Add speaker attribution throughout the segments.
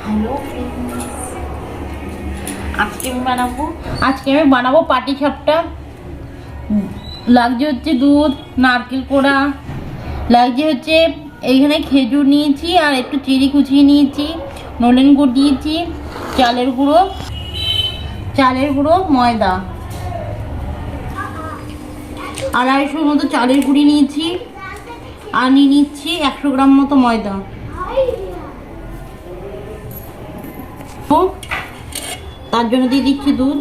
Speaker 1: Hello friends, আজকে আমি বানাবো পাটিসাপটা। লাগছে হচ্ছে দুধ, নারকেল কোড়া, লাগছে হচ্ছে এইখানে খেজুর নিয়েছি আর একটু চেরি কুচিয়ে নিয়েছি, নলেন গুড় দিয়েছি, চালের গুঁড়ো, ময়দা, 250 মতো চালের গুঁড়ি নিয়েছি আর নিয়ে নিচ্ছি 100 গ্রাম মতো ময়দা। তার জন্য দিয়ে দিচ্ছি দুধ।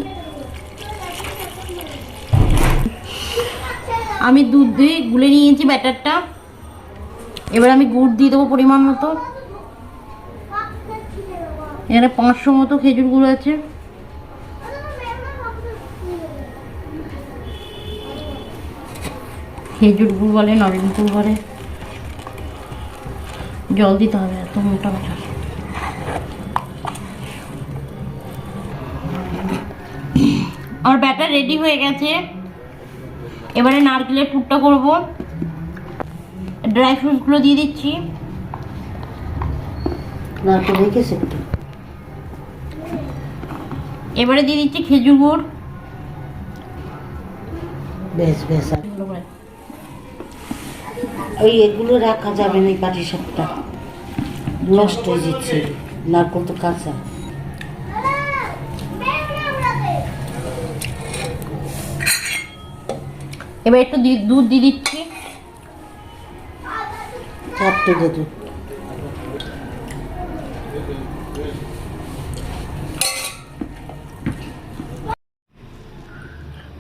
Speaker 1: আমি দুধ দিয়ে গুলে নিয়েছি ব্যাটারটা। এবার আমি গুড় দিয়ে দেবো পরিমাণ মতো। এখানে 500 মতো খেজুর গুঁড়ো আছে। খেজুর গুড় বলে, নলেন গুড় বলে। জল দিতে হবে, এত মোটা মোটা। আমার ব্যাটার রেডি হয়ে গেছে। এবারে নারকেলের পুরটা করব। ড্রাই ফ্রুটসগুলো দিয়ে দিচ্ছি।
Speaker 2: নারকেল হয়ে গেছে।
Speaker 1: এবারে দিয়ে দিচ্ছি খেজুর গুড়।
Speaker 2: বেশ বেশ, ওই এগুলো রাখা যাবে না, এই পাটিসাপটা নষ্ট হয়ে যাচ্ছে, নারকেল তো কাঁচা।
Speaker 1: এবার একটু দুধ দিয়ে দিচ্ছি।
Speaker 2: চারটে দুধ।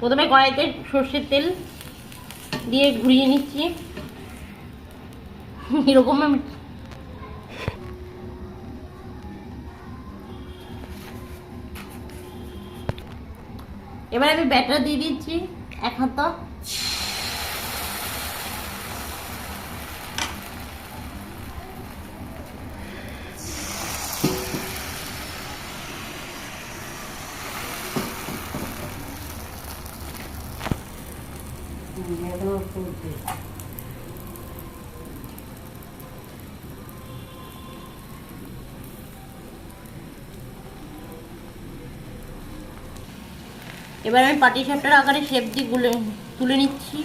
Speaker 1: প্রথমে কড়াইতে সর্ষের তেল দিয়ে ঘুরিয়ে নিচ্ছি এরকম। এবার আমি ব্যাটার দিয়ে দিচ্ছি 1 হাতা। এবার আমি পাটিসাপটার আকারে শেপ দিয়ে তুলে নিচ্ছি।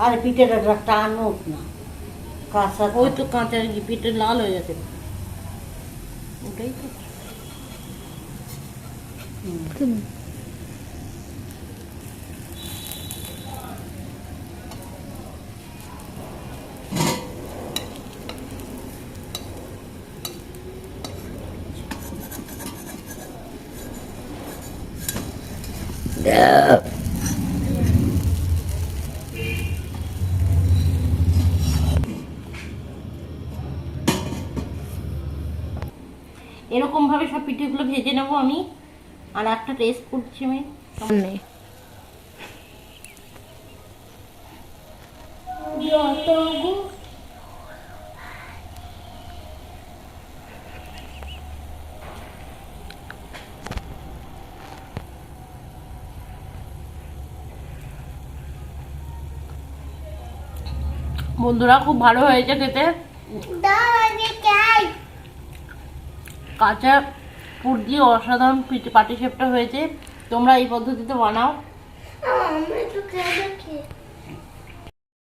Speaker 2: আর পিঠেটা টানুক না, কাঁচা।
Speaker 1: ওই তো কাঁচা, পিঠে লাল হয়ে গেছে। ওটাই তো। এরকম ভাবে সব পিঠেগুলো ভেজে নেবো আমি। আর একটা টেস্ট করছি আমি। বন্ধুরা, খুব ভালো হয়েছে খেতে। কাঁচা পুর দিয়ে অসাধারণ পাটিসাপটা হয়েছে। তোমরা এই পদ্ধতিতে বানাও।